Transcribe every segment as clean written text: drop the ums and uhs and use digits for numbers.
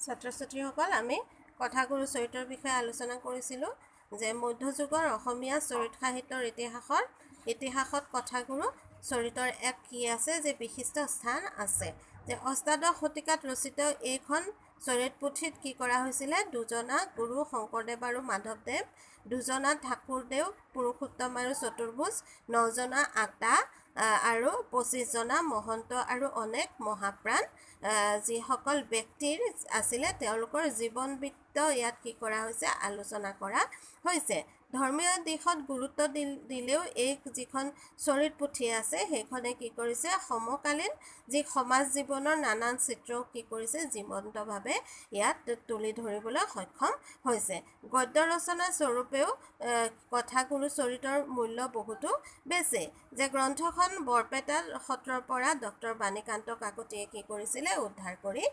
ছাত্ৰ-ছাত্ৰীসকল আমি কথাগুৰু চৰিত্ৰৰ বিষয়ে আলোচনা কৰিছিলোঁ যে মধ্যযুগৰ অসমীয়া চৰিত সাহিত্যৰ ইতিহাসত কথাগুৰু চৰিত্ৰৰ এক কি আছে যে বিশিষ্ট স্থান আছে যে অষ্টাদশ শতিকাত ৰচিত এইখন চৰিত পুথিত কি কৰা হৈছিলে দুজনা গুৰু শংকৰদেৱ আৰু মাধৱদেৱ দুজনা ঠাকুৰদেৱ পুৰুষোত্তম আৰু চতুৰ্ভুজ নজনা আতা আৰু 25 জনা মহন্ত আৰু অনেক মহাপ্ৰাণ যিসকল ব্যক্তিৰ আছিলে তেওঁলোকৰ জীৱন বৃত্ত ইয়াত কি কৰা হৈছে আলোচনা কৰা হৈছে ধৰ্মীয় দিশত গুৰুত্ব দিলেও এই যিখন চৰিত পুথি আছে সেইখনে কি কৰিছে সমকালীন যি সমাজ জীৱনৰ নানান চিত্ৰ কি কৰিছে জীৱন্তভাৱে ইয়াত তুলি ধৰিবলৈ সক্ষম হৈছে গদ্য ৰচনা স্বৰূপেও কথাগুৰু চৰিত্ৰৰ মূল্য বহুতো বেছি যে গ্ৰন্থখন বৰপেটা সত্ৰৰ পৰা ডক্টৰ বাণীকান্ত কাকতিয়ে কি কৰিছিলে উদ্ধাৰ কৰি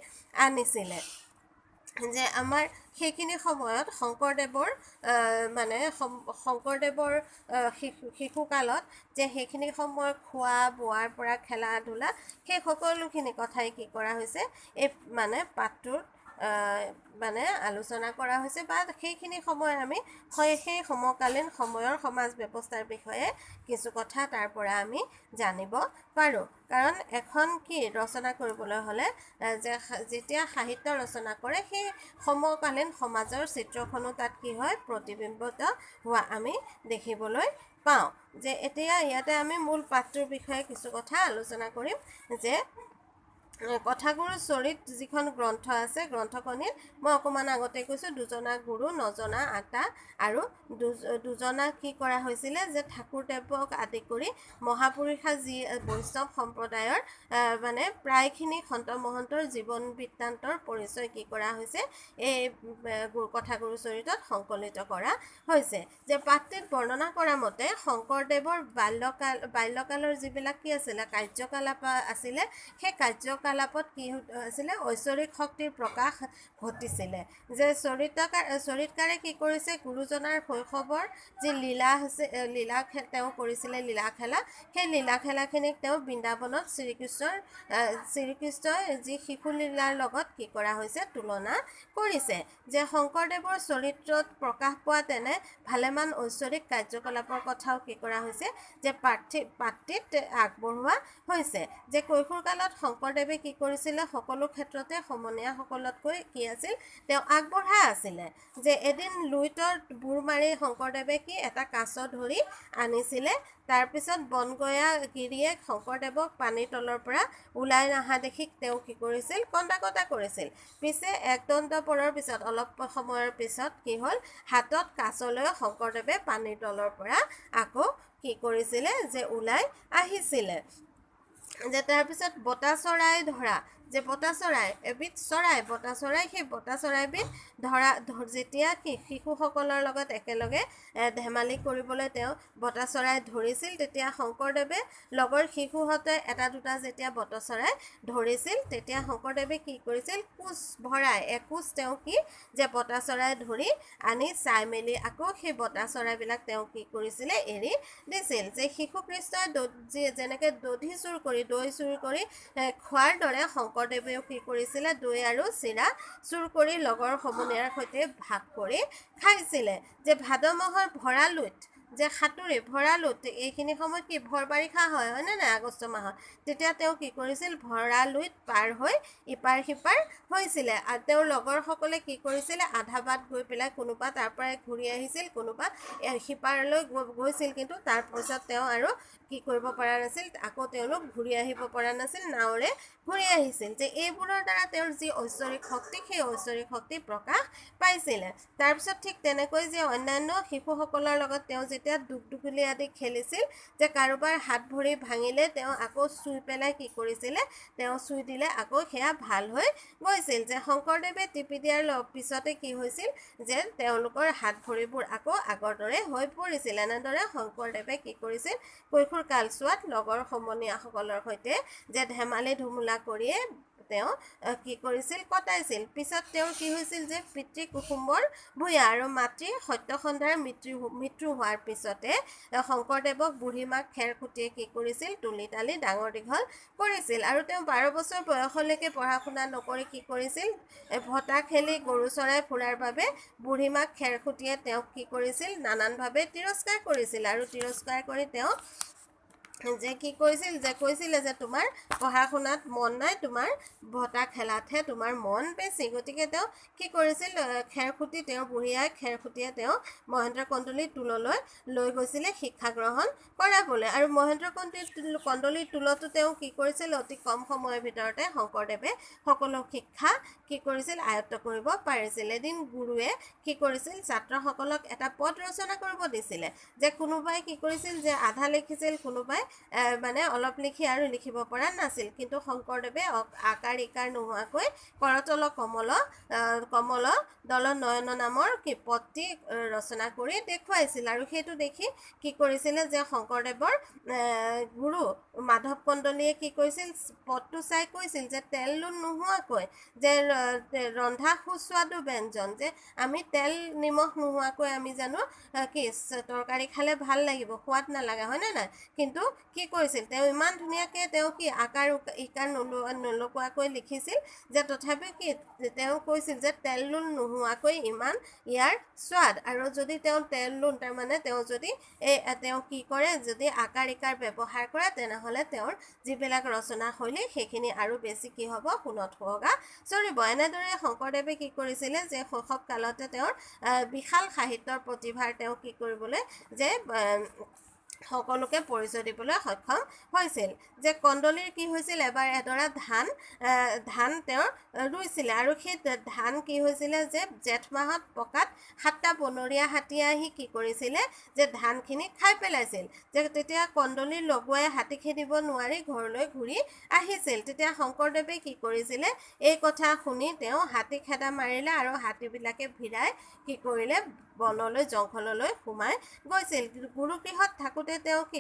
আনিছিলে যে আমাৰ সেইখিনি সময়ত শংকৰদেৱৰ শিশুকালত যে সেইখিনি সময় খোৱা বোৱাৰ পৰা খেলা ধূলা সেই সকলোখিনি কথাই কি কৰা হৈছে এই পাঠটোত আলোচনা কৰা হৈছে বা সেইখিনি সময় আমি সেই সমকালীন সময়ৰ সমাজ ব্যৱস্থাৰ বিষয়ে কিছু কথা তাৰ পৰা আমি জানিব পাৰোঁ কাৰণ এখন কি ৰচনা কৰিবলৈ হ'লে যে যেতিয়া সাহিত্য ৰচনা কৰে সেই সমকালীন সমাজৰ চিত্ৰখনো তাত কি হয় প্ৰতিবিম্বিত হোৱা আমি দেখিবলৈ পাওঁ যে এতিয়া ইয়াতে আমি মূল পাঠটোৰ বিষয়ে কিছু কথা আলোচনা কৰিম যে কথাগুৰু চৰিত যিখন গ্ৰন্থ আছে গ্ৰন্থখনিত মই অকণমান আগতে কৈছোঁ দুজনা গুৰু নজনা আতা আৰু দুজনা কি কৰা হৈছিলে যে ঠাকুৰদেৱক আদি কৰি মহাপুৰুষা যি বৈষ্ণৱ সম্প্ৰদায়ৰ প্ৰায়খিনি সন্ত মহন্তৰ জীৱন বৃত্তান্তৰ পৰিচয় কি কৰা হৈছে এই কথাগুৰু চৰিতত সংকলিত কৰা হৈছে যে পাঠটিত বৰ্ণনা কৰা মতে শংকৰদেৱৰ বাল্যকালৰ যিবিলাক কি আছিলে কাৰ্যকলাপ আছিলে সেই কাৰ্যকলাপত কি আছিলে ঐশ্বৰিক শক্তিৰ প্ৰকাশ ঘটিছিলে যে চৰিতকাৰে কি কৰিছে গুৰুজনাৰ শৈশৱৰ যি লীলা তেওঁ কৰিছিলে লীলা খেলা সেই লীলা খেলাখিনিক তেওঁ বৃন্দাবনত শ্ৰীকৃষ্ণই যি শিশু লীলাৰ লগত কি কৰা হৈছে তুলনা কৰিছে যে শংকৰদেৱৰ চৰিত্ৰত প্ৰকাশ পোৱা তেনে ভালেমান ঐশ্বৰিক কাৰ্যকলাপৰ কথাও কি কৰা হৈছে যে পাঠটিত আগবঢ়োৱা হৈছে যে কৈশোৰকালত শংকৰদেৱে কি কৰিছিলে সকলো ক্ষেত্ৰতে সমনীয়াসকলতকৈ কি আছিল তেওঁ আগবঢ়া আছিলে যে এদিন লুইতত বুৰ মাৰি শংকৰদেৱে কি এটা কাছ ধৰি আনিছিলে তাৰপিছত বনগয়া গিৰিয়ে শংকৰদেৱক পানীৰ তলৰ পৰা ওলাই নহা দেখি তেওঁ কি কৰিছিল কন্দা কৰিছিল পিছে একদণ্ড পৰৰ পিছত অলপ সময়ৰ পিছত কি হ'ল হাতত কাছ লৈ শংকৰদেৱে পানীৰ তলৰ পৰা আকৌ কি কৰিছিলে যে ওলাই আহিছিলে যে তাৰপিছত বতা চৰাই ধৰা যে বতা চৰাই এবিধ চৰাই বতা চৰাই সেই বতা চৰাইবিধ যেতিয়া শিশুসকলৰ লগত একেলগে ধেমালি কৰিবলৈ তেওঁ বতা চৰাই ধৰিছিল তেতিয়া শংকৰদেৱে লগৰ শিশুহঁতে এটা দুটা যেতিয়া বতা চৰাই ধৰিছিল তেতিয়া শংকৰদেৱে কি কৰিছিল কোচ ভৰাই একোচ তেওঁ কি যে বতা চৰাই ধৰি আনি চাই মেলি আকৌ সেই বতা চৰাইবিলাক তেওঁ কি কৰিছিলে এৰি দিছিল যে শিশু কৃষ্ণই যেনেকৈ দধি চুৰ কৰি দৈ চুৰ কৰি খোৱাৰ দৰে শংকৰদেৱেও কি কৰিছিলে দৈ আৰু চিৰা চুৰ কৰি লগৰ সমনীয়াৰ সৈতে ভাগ কৰি খাইছিলে যে ভাদ মাহৰ ভৰালুত যে সাঁতুৰি ভৰালুত এইখিনি সময়ত কি ভৰ বাৰিষা হয়নে নাই আগষ্ট মাহত তেতিয়া তেওঁ কি কৰিছিল ভৰালুত পাৰ হৈ ইপাৰ সিপাৰ হৈছিলে আৰু তেওঁৰ লগৰসকলে কি কৰিছিলে আধা বাট গৈ পেলাই কোনোবা তাৰ পৰাই ঘূৰি আহিছিল কোনোবা সিপাৰলৈ গৈছিল কিন্তু তাৰ পিছত তেওঁ আৰু কি কৰিব পৰা নাছিল আকৌ তেওঁলোক ঘূৰি আহিব পৰা নাছিল নাৱেৰে ঘূৰি আহিছিল যে এইবোৰৰ দ্বাৰা তেওঁৰ যি ঐশ্বৰিক শক্তি সেই ঐশ্বৰিক শক্তি প্ৰকাশ পাইছিলে তাৰপিছত ঠিক তেনেকৈ যে অন্যান্য শিশুসকলৰ লগত তেওঁ যেতিয়া দুগদুগলি আদি খেলিছিল যে কাৰোবাৰ হাত ভৰি ভাঙিলে তেওঁ আকৌ চুই পেলাই কি কৰিছিলে তেওঁ চুই দিলে আকৌ সেয়া ভাল হৈ গৈছিল যে শংকৰদেৱে টিপি দিয়াৰ পিছতে কি হৈছিল যে তেওঁলোকৰ হাত ভৰিবোৰ আকৌ আগৰ দৰে হৈ পৰিছিল এনেদৰে শংকৰদেৱে কি কৰিছিল কৈশোৰ কালছোৱাত লগৰ সমনীয়াসকলৰ সৈতে যে ধেমালি ধুমুলা কৰিয়ে তেওঁ কি কৰিছিল কটাইছিল পিছত তেওঁৰ কি হৈছিল যে পিতৃ কুসুম্বৰ ভূঞা আৰু মাতৃ সত্যসন্ধাৰ মৃত্যু হোৱাৰ পিছতে শংকৰদেৱক বুঢ়ীমাক খেৰসুতিয়ে কি কৰিছিল তুলি তালি ডাঙৰ দীঘল কৰিছিল আৰু তেওঁ 12 বছৰ বয়সলৈকে পঢ়া শুনা নকৰি কি কৰিছিল ভটা খেলি গৰু চৰাই ফুৰাৰ বাবে বুঢ়ীমাক খেৰসুতিয়ে তেওঁক কি কৰিছিল নানানভাৱে তিৰস্কাৰ কৰিছিল আৰু তিৰস্কাৰ কৰি তেওঁ যে কি কৰিছিল যে কৈছিলে যে তোমাৰ পঢ়া শুনাত মন নাই তোমাৰ ভটা খেলাতহে তোমাৰ মন বেছি গতিকে তেওঁ কি কৰিছিল খেৰসুতি তেওঁৰ বুঢ়ীয়াই খেৰসুতিয়ে তেওঁ মহেন্দ্ৰ কন্দলীৰ টোললৈ লৈ গৈছিলে শিক্ষা গ্ৰহণ কৰাবলৈ আৰু মহেন্দ্ৰ কন্দলীৰ টোলতো তেওঁ কি কৰিছিল অতি কম সময়ৰ ভিতৰতে শংকৰদেৱে সকলো শিক্ষা কি কৰিছিল আয়ত্ত কৰিব পাৰিছিল এদিন গুৰুৱে কি কৰিছিল ছাত্ৰসকলক এটা পদ ৰচনা কৰিব দিছিলে যে কোনোবাই কি কৰিছিল যে আধা লিখিছিল কোনোবাই মানে অলপ লিখি আৰু লিখিব পৰা নাছিল কিন্তু শংকৰদেৱে আকাৰ ইকাৰ নোহোৱাকৈ কৰতল কমল দল নয়ন নামৰ কি পদটি ৰচনা কৰি দেখুৱাইছিল আৰু সেইটো দেখি কি কৰিছিলে যে শংকৰদেৱৰ গুৰু মাধৱ কন্দলীয়ে কি কৰিছিল পদটো চাই কৈছিল যে তেল লুণ নোহোৱাকৈ যে ৰন্ধা সুস্বাদু ব্যঞ্জন যে আমি তেল নিমখ নোহোৱাকৈ আমি জানো কি তৰকাৰী খালে ভাল লাগিব সোৱাদ নালাগে হয়নে নাই কিন্তু কি কৰিছিল তেওঁ ইমান ধুনীয়াকৈ তেওঁ কি আকাৰ ইকাৰ নলগোৱাকৈ লিখিছিল যে তথাপিও কি তেওঁ কৈছিল যে তেল লুণ নোহোৱাকৈ ইমান ইয়াৰ স্বাদ আৰু যদি তেওঁ তেল লুণ তাৰমানে তেওঁ যদি তেওঁ কি কৰে যদি আকাৰ ইকাৰ ব্যৱহাৰ কৰে তেনেহ'লে তেওঁৰ যিবিলাক ৰচনা শৈলী সেইখিনি আৰু বেছি কি হ'ব সোণত সুৱগা চৰিব এনেদৰে শংকৰদেৱে কি কৰিছিলে যে শৈশৱ কালতে তেওঁৰ বিশাল সাহিত্যৰ প্ৰতিভাৰ তেওঁ কি কৰিবলৈ যে সকলোকে পৰিচয় দিবলৈ সক্ষম হৈছিল যে কন্দলীৰ কি হৈছিল এবাৰ এডৰা ধান তেওঁ ৰুইছিলে আৰু সেই ধান কি হৈছিলে যে জেঠ মাহত পকাত 7টা বনৰীয়া হাতী আহি কি কৰিছিলে যে ধানখিনি খাই পেলাইছিল যে তেতিয়া কন্দলীৰ লগুৱাই হাতী খেদিব নোৱাৰি ঘৰলৈ ঘূৰি আহিছিল তেতিয়া শংকৰদেৱে কি কৰিছিলে এই কথা শুনি তেওঁ হাতী খেদা মাৰিলে আৰু হাতীবিলাকে ভিৰাই কি কৰিলে বনলৈ জংঘললৈ সোমাই গৈছিল গুৰুগৃহত থাকোঁতে তেওঁ কি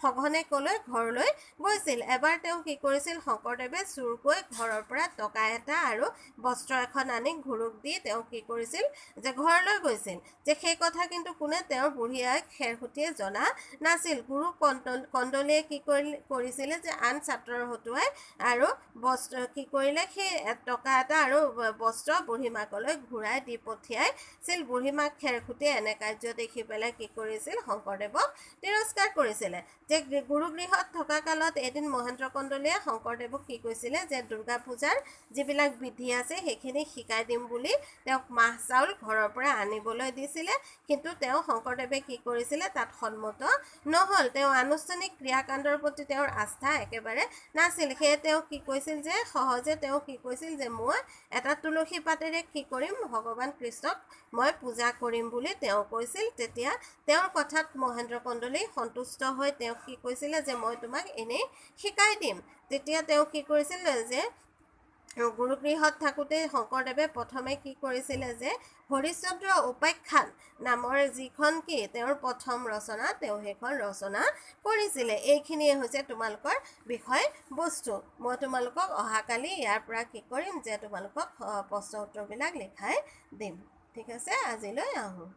সঘনে কলৈ ঘৰলৈ গৈছিল এবাৰ তেওঁ কি কৰিছিল শংকৰদেৱে চুৰকৈ ঘৰৰ পৰা টকা এটা আৰু বস্ত্ৰ এখন আনি গুৰুক দি তেওঁ কি কৰিছিল যে ঘৰলৈ গৈছিল যে সেই কথা কিন্তু কোনে তেওঁৰ বুঢ়ীয়াই খেৰসুতিয়ে জনা নাছিল গুৰু কন্দলীয়ে কি কৰিছিলে যে আন ছাত্ৰৰ হতুৱাই আৰু বস্ত্ৰ কি কৰিলে সেই টকা এটা আৰু বস্ত্ৰ বুঢ়ীমাকলৈ ঘূৰাই দি পঠিয়াইছিল বুঢ়ীমাক খেৰসুতিয়ে এনে কাৰ্য দেখি পেলাই কি কৰিছিল শংকৰদেৱক তিৰস্কাৰ কৰিছিলে যে গুৰুগৃহত থকা কালত এদিন মহেন্দ্ৰ কন্দলীয়ে শংকৰদেৱক কি কৈছিলে যে দুৰ্গা পূজাৰ যিবিলাক বিধি আছে সেইখিনি শিকাই দিম বুলি তেওঁক মাহ চাউল ঘৰৰ পৰা আনিবলৈ দিছিলে কিন্তু তেওঁ শংকৰদেৱে কি কৰিছিলে তাত সন্মত নহ'ল তেওঁ আনুষ্ঠানিক ক্ৰিয়াকাণ্ডৰ প্ৰতি তেওঁৰ আস্থা একেবাৰে নাছিল সেয়ে তেওঁ কি কৈছিল যে সহজে তেওঁ কি কৈছিল যে মই এটা তুলসী পাতেৰে কি কৰিম ভগৱান কৃষ্ণক মই পূজা কৰিম বুলি তেওঁ কৈছিল তেতিয়া তেওঁৰ কথাত মহেন্দ্ৰ কন্দলী সন্তুষ্ট হৈ তেওঁ কি কৈছিলে যে মই তোমাক এনেই শিকাই দিম তেতিয়া তেওঁ কি কৰিছিল যে গুৰুগৃহত থাকোঁতে শংকৰদেৱে প্ৰথমে কি কৰিছিলে যে হৰিশ্চন্দ্ৰ উপাখ্যান নামৰ যিখন কি তেওঁৰ প্ৰথম ৰচনা তেওঁ সেইখন ৰচনা কৰিছিলে এইখিনিয়ে হৈছে তোমালোকৰ বিষয় বস্তু মই তোমালোকক অহাকালি ইয়াৰ পৰা কি কৰিম যে তোমালোকক প্ৰশ্ন উত্তৰবিলাক লিখাই দিম ঠিক আছে আজিলৈ আহোঁ